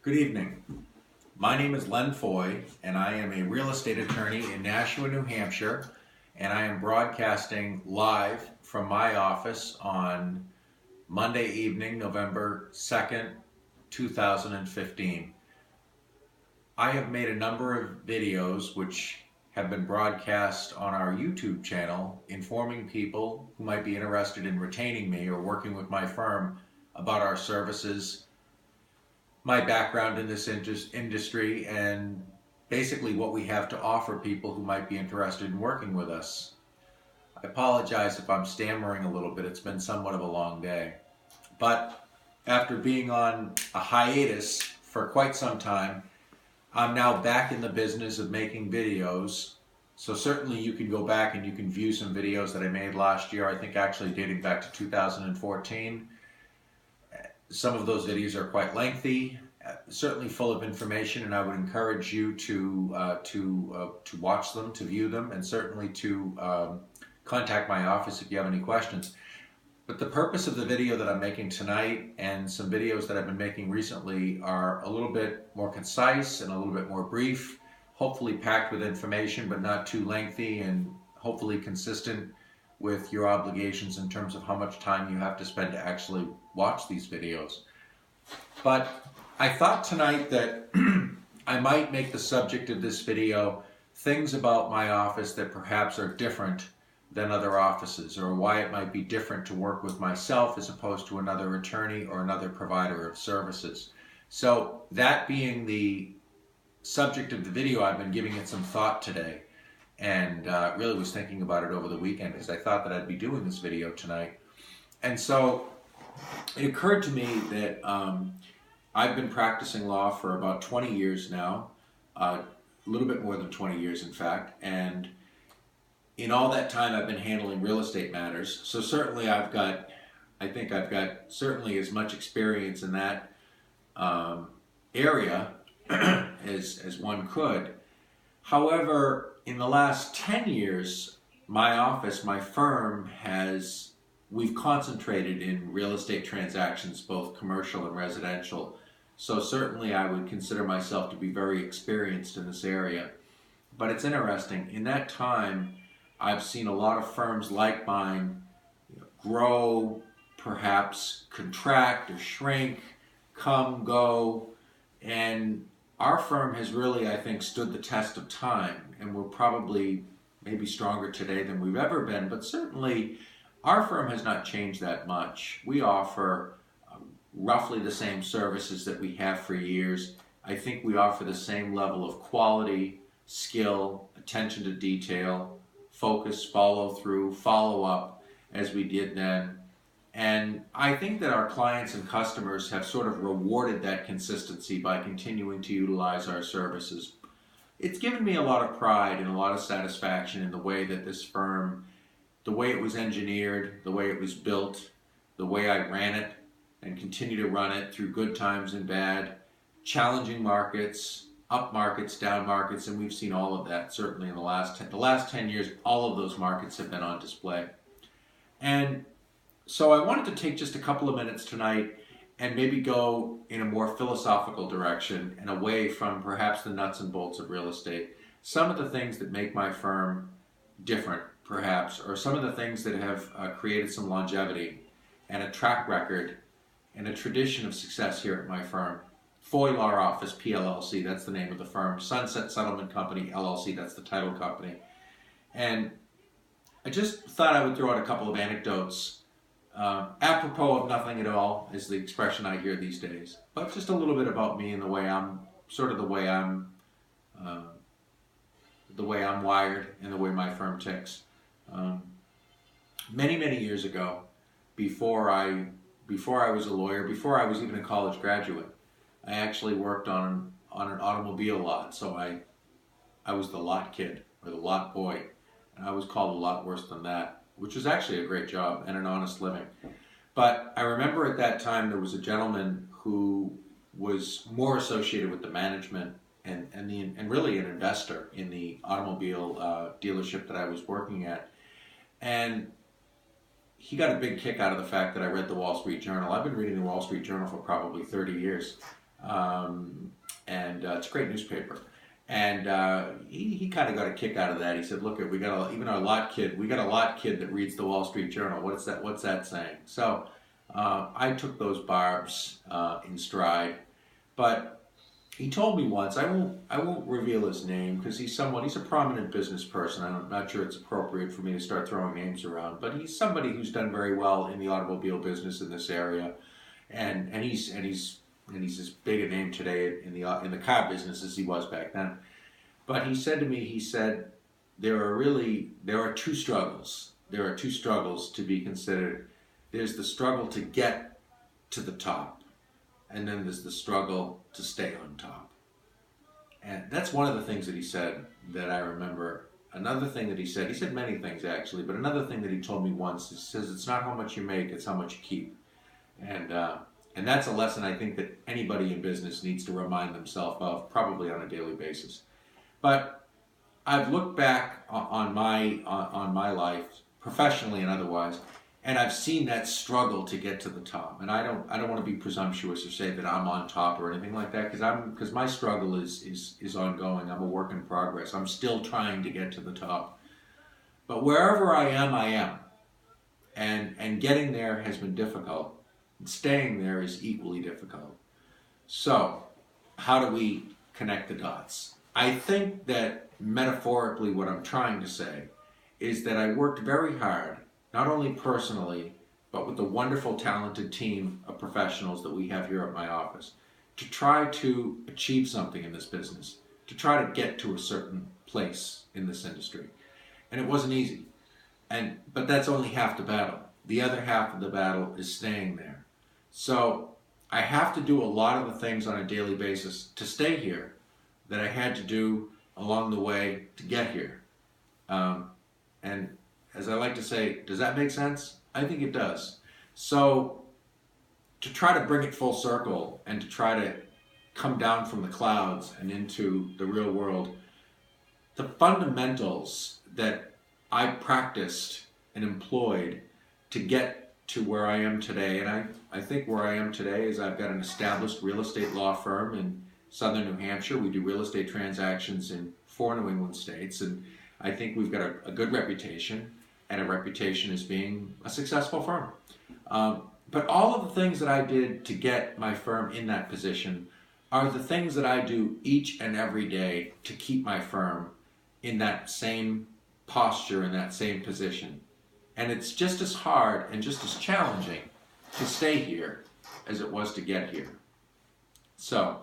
Good evening. My name is Len Foy, and I am a real estate attorney in Nashua, New Hampshire, and I am broadcasting live from my office on Monday evening, November 2nd, 2015. I have made a number of videos which have been broadcast on our YouTube channel informing people who might be interested in retaining me or working with my firm about our services, my background in this industry, and basically what we have to offer people who might be interested in working with us. I apologize if I'm stammering a little bit. It's been somewhat of a long day. But after being on a hiatus for quite some time, I'm now back in the business of making videos. So certainly you can go back and you can view some videos that I made last year, I think actually dating back to 2014. Some of those videos are quite lengthy, certainly full of information, and I would encourage you to watch them, to view them, and certainly to contact my office if you have any questions. But the purpose of the video that I'm making tonight and some videos that I've been making recently are a little bit more concise and a little bit more brief, hopefully packed with information, but not too lengthy, and hopefully consistent with your obligations in terms of how much time you have to spend to actually watch these videos. But I thought tonight that I might make the subject of this video things about my office that perhaps are different than other offices, or why it might be different to work with myself as opposed to another attorney or another provider of services. So that being the subject of the video, I've been giving it some thought today, and really was thinking about it over the weekend because I thought that I'd be doing this video tonight. And so it occurred to me that I've been practicing law for about 20 years now, a little bit more than 20 years in fact, and in all that time I've been handling real estate matters. So certainly I think I've got certainly as much experience in that area as one could. However, in the last 10 years, my office, my firm, we've concentrated in real estate transactions, both commercial and residential. So certainly I would consider myself to be very experienced in this area. But it's interesting, in that time, I've seen a lot of firms like mine grow, perhaps contract or shrink, come, go, and our firm has really, I think, stood the test of time, and we're probably maybe stronger today than we've ever been, but certainly our firm has not changed that much. We offer roughly the same services that we have for years. I think we offer the same level of quality, skill, attention to detail, focus, follow through, follow up as we did then. And I think that our clients and customers have sort of rewarded that consistency by continuing to utilize our services. It's given me a lot of pride and a lot of satisfaction in the way that this firm, the way it was engineered, the way it was built, the way I ran it and continue to run it through good times and bad, challenging markets, up markets, down markets, and we've seen all of that certainly in the last 10 years. All of those markets have been on display. And so I wanted to take just a couple of minutes tonight and maybe go in a more philosophical direction and away from perhaps the nuts and bolts of real estate. Some of the things that make my firm different, perhaps, or some of the things that have created some longevity and a track record and a tradition of success here at my firm. Foy Law Office PLLC, that's the name of the firm. Sunset Settlement Company LLC, that's the title company. And I just thought I would throw out a couple of anecdotes. Apropos of nothing at all is the expression I hear these days, but just a little bit about me and the way I'm wired and the way my firm ticks. Many years ago, before I was a lawyer, before I was even a college graduate, I actually worked on an automobile lot. So I was the lot kid or the lot boy, and I was called a lot worse than that, which was actually a great job and an honest living. But I remember at that time there was a gentleman who was more associated with the management and really an investor in the automobile dealership that I was working at. And he got a big kick out of the fact that I read the Wall Street Journal. I've been reading the Wall Street Journal for probably 30 years. and it's a great newspaper. And he kind of got a kick out of that. He said, "Look, we got even our lot kid. We got a lot kid that reads the Wall Street Journal. What's that saying?" So I took those barbs in stride. But he told me once, I won't reveal his name because he's a prominent business person. I'm not sure it's appropriate for me to start throwing names around, but he's somebody who's done very well in the automobile business in this area, and he's as big a name today in the car business as he was back then. But he said to me, there are two struggles. There are two struggles to be considered. There's the struggle to get to the top, and then there's the struggle to stay on top. And that's one of the things that he said that I remember. Another thing that he said many things actually, but another thing that he told me once, he says, it's not how much you make, it's how much you keep. And that's a lesson I think that anybody in business needs to remind themselves of, probably on a daily basis. But I've looked back on my life, professionally and otherwise, and I've seen that struggle to get to the top. And I don't want to be presumptuous or say that I'm on top or anything like that, because my struggle is ongoing. I'm a work in progress. I'm still trying to get to the top. But wherever I am, and getting there has been difficult. Staying there is equally difficult. So, how do we connect the dots? I think that metaphorically what I'm trying to say is that I worked very hard, not only personally, but with the wonderful, talented team of professionals that we have here at my office, to try to achieve something in this business, to try to get to a certain place in this industry. And it wasn't easy. But that's only half the battle. The other half of the battle is staying there. So I have to do a lot of the things on a daily basis to stay here that I had to do along the way to get here. And as I like to say, does that make sense? I think it does. So to try to bring it full circle and to try to come down from the clouds and into the real world, the fundamentals that I practiced and employed to get to where I am today, and I think where I am today is I've got an established real estate law firm in southern New Hampshire. We do real estate transactions in 4 New England states, and I think we've got a good reputation, and a reputation as being a successful firm. But all of the things that I did to get my firm in that position are the things that I do each and every day to keep my firm in that same posture, in that same position. And it's just as hard and just as challenging to stay here as it was to get here. So,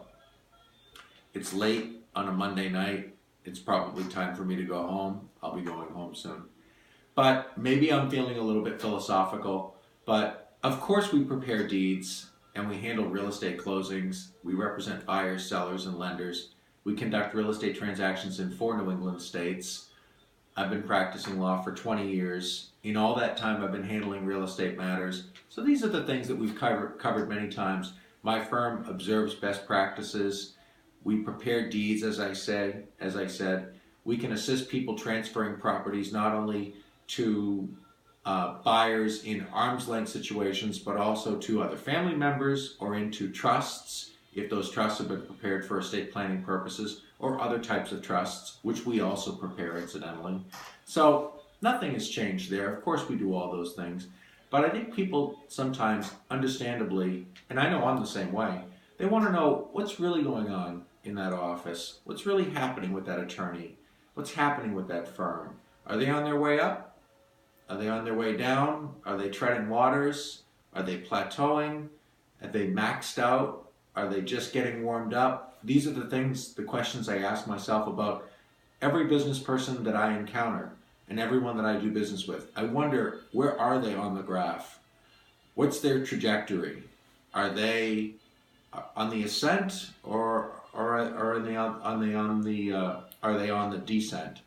it's late on a Monday night. It's probably time for me to go home. I'll be going home soon. But maybe I'm feeling a little bit philosophical. But of course we prepare deeds and we handle real estate closings. We represent buyers, sellers, and lenders. We conduct real estate transactions in 4 New England states. I've been practicing law for 20 years. In all that time, I've been handling real estate matters. So these are the things that we've covered many times. My firm observes best practices. We prepare deeds, as I said. We can assist people transferring properties not only to buyers in arm's length situations, but also to other family members or into trusts, if those trusts have been prepared for estate planning purposes, or other types of trusts, which we also prepare incidentally. So nothing has changed there. Of course we do all those things. But I think people sometimes, understandably, and I know I'm the same way, they want to know what's really going on in that office, what's really happening with that attorney, what's happening with that firm. Are they on their way up? Are they on their way down? Are they treading waters? Are they plateauing? Are they maxed out? Are they just getting warmed up? These are the questions I ask myself about every business person that I encounter and everyone that I do business with. I wonder, where are they on the graph? What's their trajectory? Are they on the ascent or are they on the descent?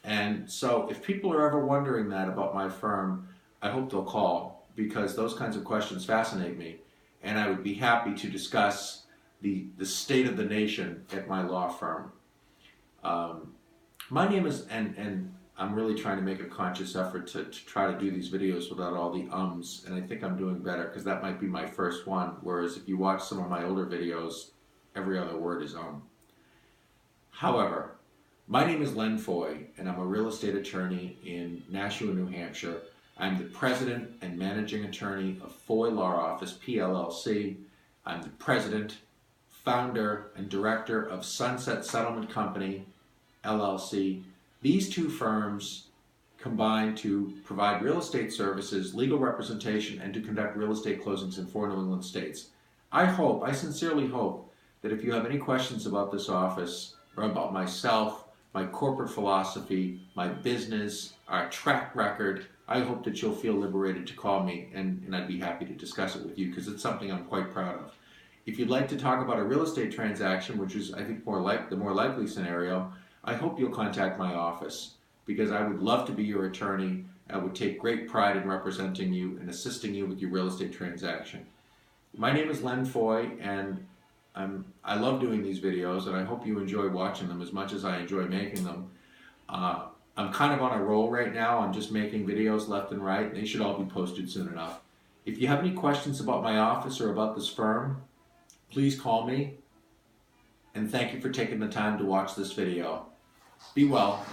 And so if people are ever wondering that about my firm, I hope they'll call, because those kinds of questions fascinate me. And I would be happy to discuss the state of the nation at my law firm. My name is, and I'm really trying to make a conscious effort to try to do these videos without all the ums, and I think I'm doing better because that might be my first one, whereas if you watch some of my older videos, every other word is However, my name is Len Foy, and I'm a real estate attorney in Nashua, New Hampshire. I'm the president and managing attorney of Foy Law Office PLLC. I'm the president, founder, and director of Sunset Settlement Company, LLC. These two firms combine to provide real estate services, legal representation, and to conduct real estate closings in 4 New England states. I sincerely hope that if you have any questions about this office or about myself, my corporate philosophy, my business, our track record, I hope that you'll feel liberated to call me, and I'd be happy to discuss it with you because it's something I'm quite proud of. If you'd like to talk about a real estate transaction, which is I think the more likely scenario, I hope you'll contact my office because I would love to be your attorney. I would take great pride in representing you and assisting you with your real estate transaction. My name is Len Foy, and I love doing these videos, and I hope you enjoy watching them as much as I enjoy making them. I'm kind of on a roll right now. I'm just making videos left and right. They should all be posted soon enough. If you have any questions about my office or about this firm, please call me. And thank you for taking the time to watch this video. Be well.